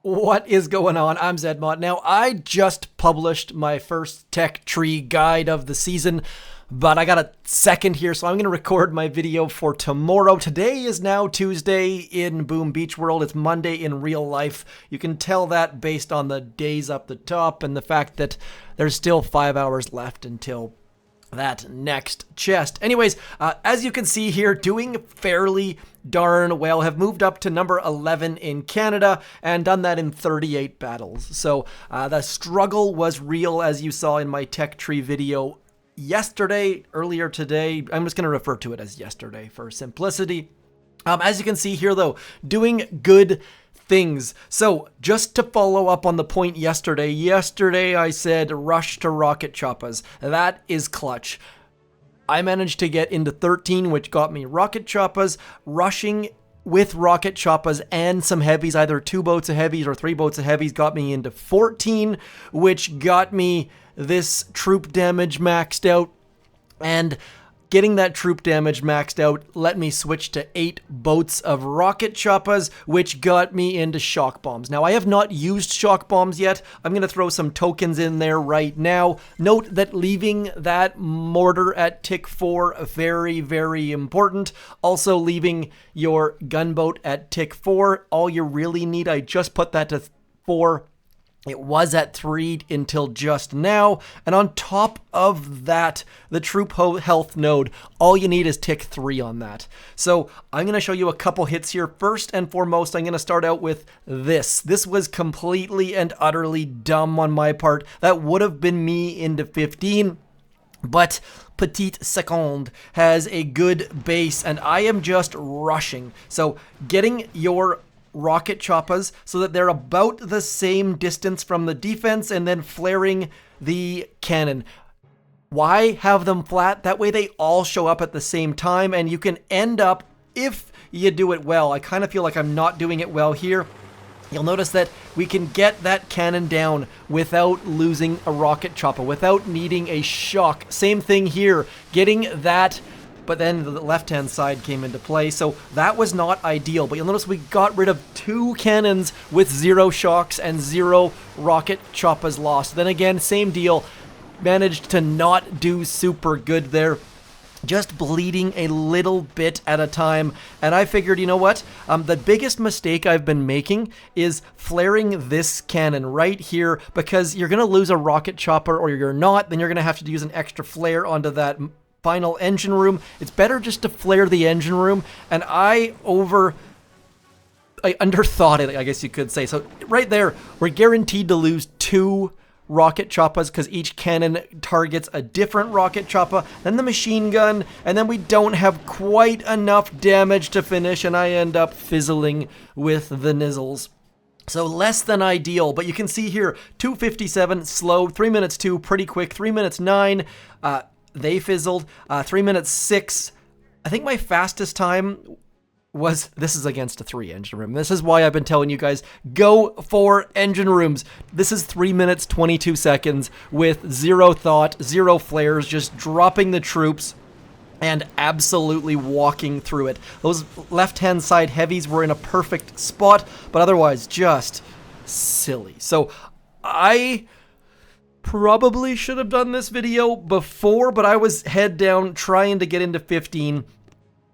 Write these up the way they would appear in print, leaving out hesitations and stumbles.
What is going on? I'm Zedmont. Now, I just published my first tech tree guide of the season, but I got a second here, so I'm going to record my video for tomorrow. Today is now Tuesday in Boom Beach World. It's Monday in real life. You can tell that based on the days up the top and the fact that there's still 5 hours left until that next chest. Anyways, as you can see here, doing fairly darn well. Have moved up to number 11 in Canada and done that in 38 battles. So the struggle was real, as you saw in my tech tree video earlier today. I'm just going to refer to it as yesterday for simplicity. As you can see here, though, doing good things. So just to follow up on the point yesterday I said rush to Rocket Choppas. That is clutch. I managed to get into 13, which got me Rocket Choppas. Rushing with Rocket Choppas and some heavies, either 2 boats of heavies or 3 boats of heavies, got me into 14, which got me this troop damage maxed out. And getting that troop damage maxed out let me switch to 8 boats of Rocket Choppas, which got me into shock bombs. Now, I have not used shock bombs yet. I'm going to throw some tokens in there right now. Note that leaving that mortar at tick 4, very, very important. Also leaving your gunboat at tick 4. All you really need, I just put that to 4. It was at 3 until just now, and on top of that, the troop health node, all you need is tick 3 on that. So I'm going to show you a couple hits here. First and foremost, I'm going to start out with this. This was completely and utterly dumb on my part. That would have been me into 15, but Petite Seconde has a good base, and I am just rushing. So getting your Rocket Choppas so that they're about the same distance from the defense and then flaring the cannon. Why have them flat? That way they all show up at the same time and you can end up, if you do it well, I kind of feel like I'm not doing it well here. You'll notice that we can get that cannon down without losing a Rocket Choppa, without needing a shock. Same thing here, getting that, but then the left-hand side came into play, so that was not ideal. But you'll notice we got rid of 2 cannons with 0 shocks and 0 Rocket Choppas lost. Then again, same deal, managed to not do super good there. Just bleeding a little bit at a time, and I figured, you know what? The biggest mistake I've been making is flaring this cannon right here, because you're going to lose a Rocket Chopper, or you're not, then you're going to have to use an extra flare onto that final engine room. It's better just to flare the engine room, and I underthought it, I guess you could say. So right there, we're guaranteed to lose 2 Rocket Choppas because each cannon targets a different Rocket Choppa, then the machine gun, and then we don't have quite enough damage to finish, and I end up fizzling with the nizzles. So less than ideal, but you can see here, 2:57 slow, 3 minutes 2 pretty quick, 3 minutes 9 they fizzled, 3 minutes 6. I think my fastest time was, this is against a 3 engine room. This is why I've been telling you guys, go for engine rooms. This is 3 minutes 22 seconds with 0 thought, 0 flares, just dropping the troops and absolutely walking through it. Those left-hand side heavies were in a perfect spot, but otherwise just silly. So I probably should have done this video before, but I was head down trying to get into 15.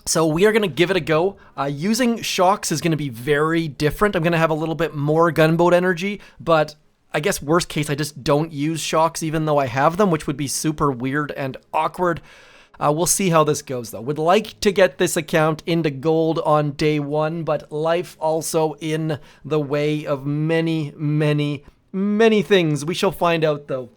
So we are going to give it a go. Using shocks is going to be very different. I'm going to have a little bit more gunboat energy, but I guess worst case, I just don't use shocks even though I have them, which would be super weird and awkward. We'll see how this goes, though. Would like to get this account into gold on day 1, but life also in the way of many, many, many things. We shall find out, though.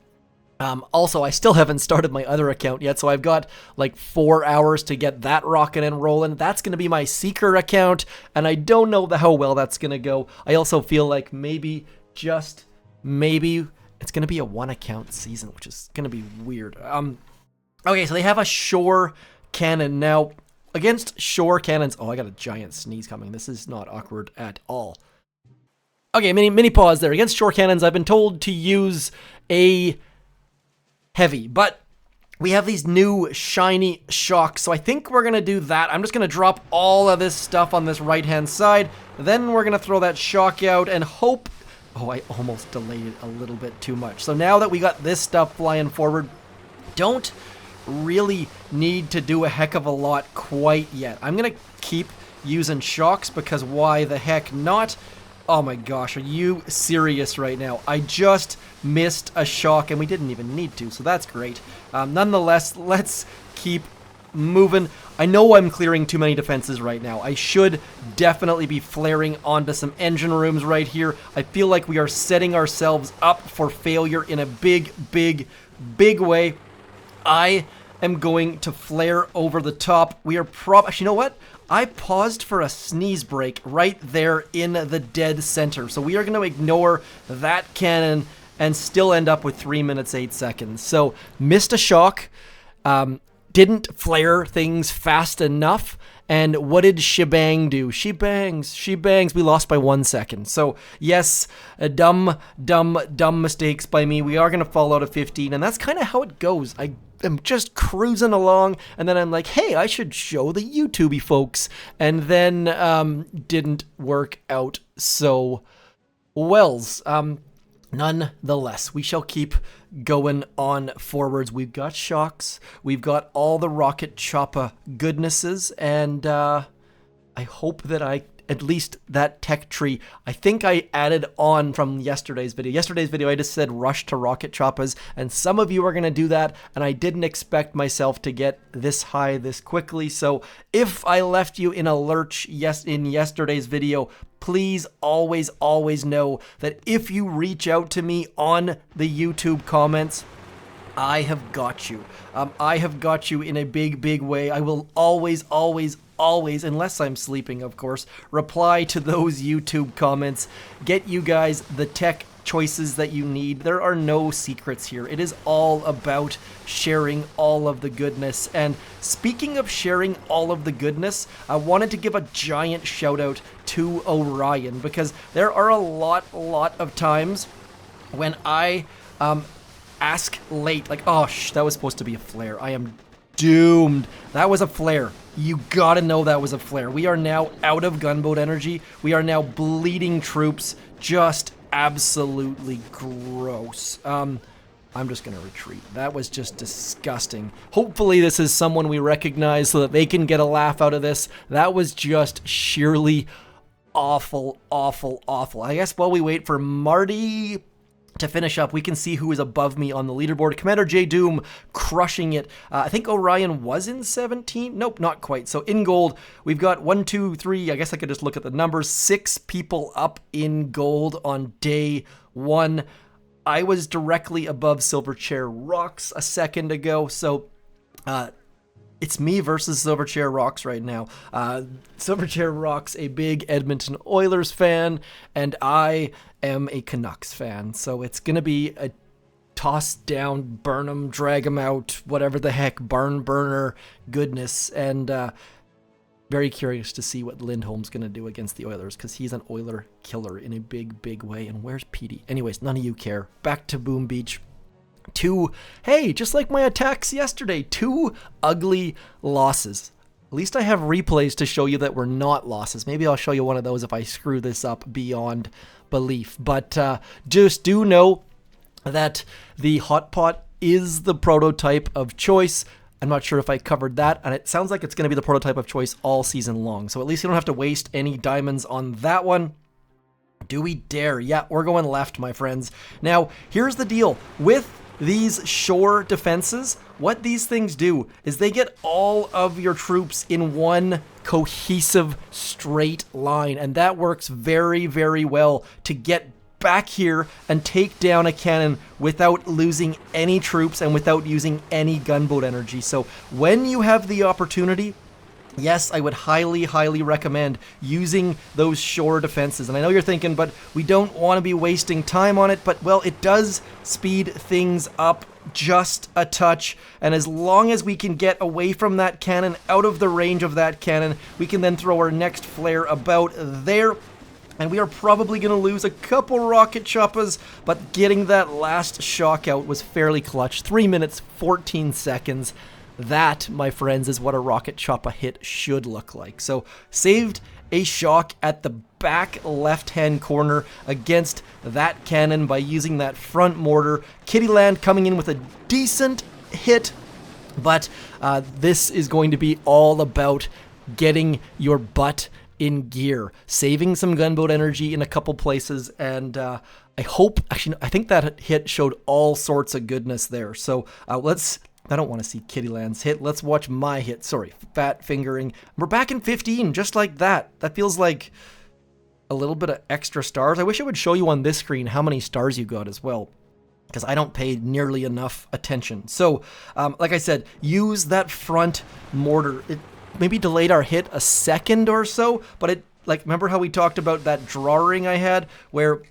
Also, I still haven't started my other account yet, so I've got like 4 hours to get that rocking and rolling. That's going to be my Seeker account, and I don't know how well that's going to go. I also feel like maybe, just maybe, it's going to be a 1-account season, which is going to be weird. Okay, so they have a shore cannon. Now, against shore cannons, oh, I got a giant sneeze coming. This is not awkward at all. Okay, mini pause there. Against shore cannons, I've been told to use a heavy, but we have these new shiny shocks. So I think we're going to do that. I'm just going to drop all of this stuff on this right-hand side. Then we're going to throw that shock out and hope... Oh, I almost delayed it a little bit too much. So now that we got this stuff flying forward, don't really need to do a heck of a lot quite yet. I'm going to keep using shocks because why the heck not? Oh my gosh, are you serious right now? I just missed a shock and we didn't even need to, so that's great. Nonetheless, let's keep moving. I know I'm clearing too many defenses right now. I should definitely be flaring onto some engine rooms right here. I feel like we are setting ourselves up for failure in a big, big, big way. I am going to flare over the top. We are actually, you know what? I paused for a sneeze break right there in the dead center. So we are going to ignore that cannon and still end up with 3 minutes, 8 seconds. So missed a shock, didn't flare things fast enough. And what did Shebang do? She bangs. We lost by 1 second. So yes, dumb mistakes by me. We are going to fall out of 15. And that's kind of how it goes. I am just cruising along, and then I'm like, hey, I should show the YouTubey folks, and then didn't work out so wells. Nonetheless, we shall keep going on forwards. We've got shocks, we've got all the Rocket Choppa goodnesses, and I hope that at least that tech tree, I think I added on from yesterday's video. Yesterday's video, I just said rush to Rocket Choppas, and some of you are going to do that, and I didn't expect myself to get this high this quickly. So if I left you in a lurch in yesterday's video, please always know that if you reach out to me on the YouTube comments, I have got you. I have got you in a big way. I will always, unless I'm sleeping, of course, reply to those YouTube comments, get you guys the tech choices that you need. There are no secrets here. It is all about sharing all of the goodness. And speaking of sharing all of the goodness, I wanted to give a giant shout out to Orion, because there are a lot of times when I ask late, like, oh, that was supposed to be a flare. I am doomed. That was a flare. You gotta know that was a flare. We are now out of gunboat energy. We are now bleeding troops. Just absolutely gross. I'm just gonna retreat. That was just disgusting. Hopefully this is someone we recognize so that they can get a laugh out of this. That was just sheerly awful. I guess while we wait for Marty to finish up, we can see who is above me on the leaderboard. Commander J. Doom crushing it. I think Orion was in 17. Nope, not quite. So in gold, we've got 1, 2, 3. I guess I could just look at the numbers. 6 people up in gold on day 1. I was directly above Silverchair Rocks a second ago. So it's me versus Silverchair Rocks right now. Silverchair Rocks, a big Edmonton Oilers fan, and I am a Canucks fan. So it's going to be a toss down, burn 'em, drag 'em out, whatever the heck, barn burner goodness. And very curious to see what Lindholm's going to do against the Oilers, because he's an Oiler killer in a big way. And where's Petey? Anyways, none of you care. Back to Boom Beach. Hey, just like my attacks yesterday, 2 ugly losses. At least I have replays to show you that we're not losses. Maybe I'll show you one of those if I screw this up beyond belief. But just do know that the Hot Pot is the prototype of choice. I'm not sure if I covered that, and it sounds like it's going to be the prototype of choice all season long. So at least you don't have to waste any diamonds on that one. Do we dare? Yeah, we're going left, my friends. Now, here's the deal. With these shore defenses, what these things do is they get all of your troops in one cohesive straight line, and that works very well to get back here and take down a cannon without losing any troops and without using any gunboat energy. So when you have the opportunity, yes, I would highly recommend using those shore defenses. And I know you're thinking, but we don't want to be wasting time on it. But, well, it does speed things up just a touch. And as long as we can get away from that cannon, out of the range of that cannon, we can then throw our next flare about there. And we are probably going to lose a couple Rocket Choppas, but getting that last shock out was fairly clutch. 3 minutes, 14 seconds. That, my friends, is what a Rocket Choppa hit should look like. So, saved a shock at the back left-hand corner against that cannon by using that front mortar. Kittyland coming in with a decent hit, but this is going to be all about getting your butt in gear, saving some gunboat energy in a couple places, and I think that hit showed all sorts of goodness there. So I don't want to see Kittyland's hit. Let's watch my hit. Sorry, fat fingering. We're back in 15, just like that. That feels like a little bit of extra stars. I wish I would show you on this screen how many stars you got as well, because I don't pay nearly enough attention. So, like I said, use that front mortar. It maybe delayed our hit a second or so, but it, like, remember how we talked about that drawing I had, where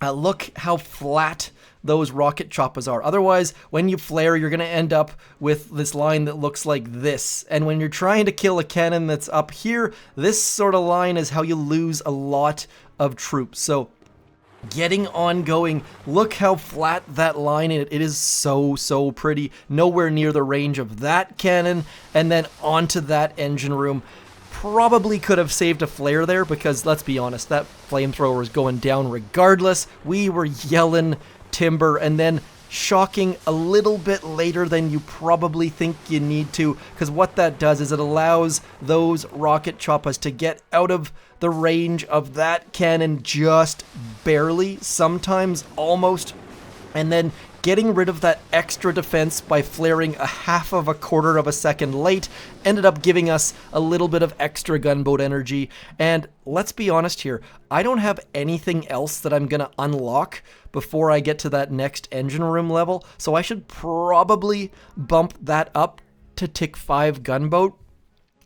look how flat those Rocket Choppas are. Otherwise, when you flare, you're going to end up with this line that looks like this. And when you're trying to kill a cannon that's up here, this sort of line is how you lose a lot of troops. So, getting on going, look how flat that line is. It is so pretty. Nowhere near the range of that cannon. And then onto that engine room. Probably could have saved a flare there, because let's be honest, that flamethrower was going down regardless. We were yelling timber and then shocking a little bit later than you probably think you need to, because what that does is it allows those Rocket Choppas to get out of the range of that cannon just barely, sometimes almost, and then getting rid of that extra defense by flaring a half of a quarter of a second late ended up giving us a little bit of extra gunboat energy. And let's be honest here, I don't have anything else that I'm going to unlock before I get to that next engine room level, so I should probably bump that up to tick 5 gunboat.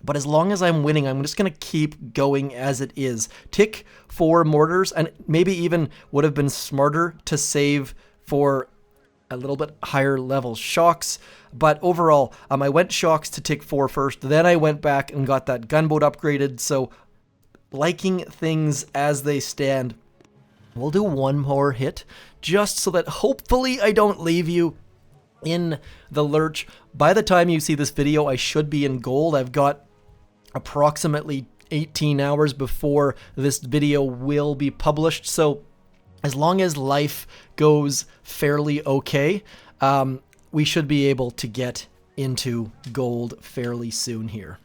But as long as I'm winning, I'm just going to keep going as it is. Tick 4 mortars, and maybe even would have been smarter to save for a little bit higher level shocks. But overall, I went shocks to tick 4 first, then I went back and got that gunboat upgraded. So liking things as they stand. We'll do one more hit, just so that hopefully I don't leave you in the lurch. By the time you see this video, I should be in gold. I've got approximately 18 hours before this video will be published. So as long as life goes fairly okay, we should be able to get into gold fairly soon here.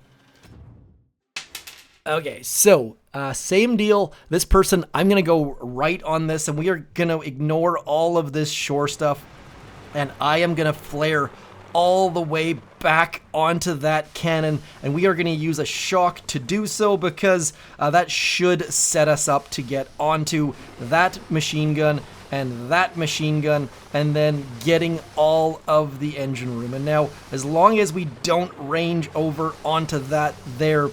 Okay, so same deal. This person, I'm going to go right on this, and we are going to ignore all of this shore stuff, and I am going to flare all the way back onto that cannon, and we are going to use a shock to do so, because that should set us up to get onto that machine gun and that machine gun, and then getting all of the engine room. And now, as long as we don't range over onto that there,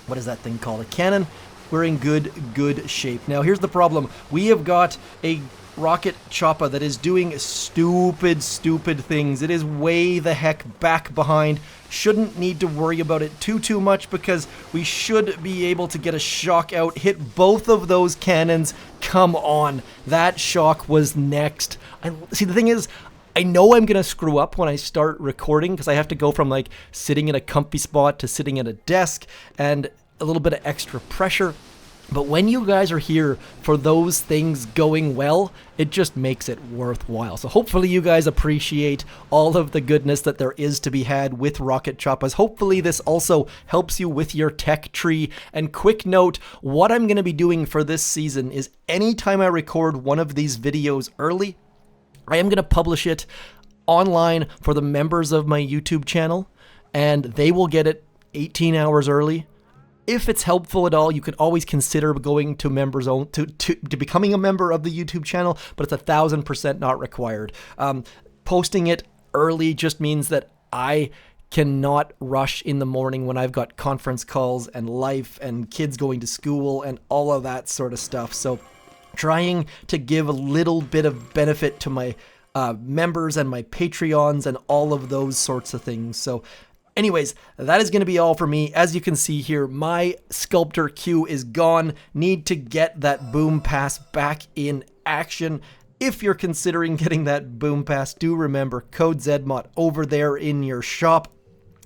what is that thing called, a cannon, we're in good shape. Now here's the problem. We have got a Rocket Choppa that is doing stupid things. It is way the heck back behind. Shouldn't need to worry about it too much, because we should be able to get a shock out, hit both of those cannons. Come on, that shock was next. See, the thing is, I know I'm gonna screw up when I start recording, because I have to go from like sitting in a comfy spot to sitting at a desk, and a little bit of extra pressure. But when you guys are here for those things going well, it just makes it worthwhile. So hopefully you guys appreciate all of the goodness that there is to be had with Rocket Choppas. Hopefully this also helps you with your tech tree. And quick note, what I'm going to be doing for this season is anytime I record one of these videos early, I am going to publish it online for the members of my YouTube channel, and they will get it 18 hours early. If it's helpful at all, you can always consider going to members to becoming a member of the YouTube channel, but it's 1000% not required. Posting it early just means that I cannot rush in the morning when I've got conference calls and life and kids going to school and all of that sort of stuff. So trying to give a little bit of benefit to my members and my Patreons and all of those sorts of things. So Anyways, that is going to be all for me. As you can see here, my sculptor queue is gone. Need to get that boom pass back in action. If you're considering getting that boom pass, do remember code ZMOD over there in your shop.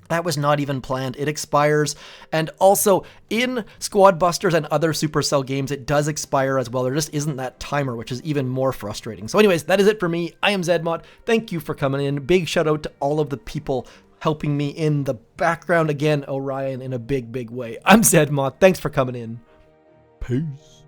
That was not even planned. It expires. And also, in Squad Busters and other Supercell games, it does expire as well. There just isn't that timer, which is even more frustrating. So anyways, that is it for me. I am ZMOD. Thank you for coming in. Big shout out to all of the people helping me in the background. Again, Orion in a big, big way. I'm ZMOD. Thanks for coming in. Peace.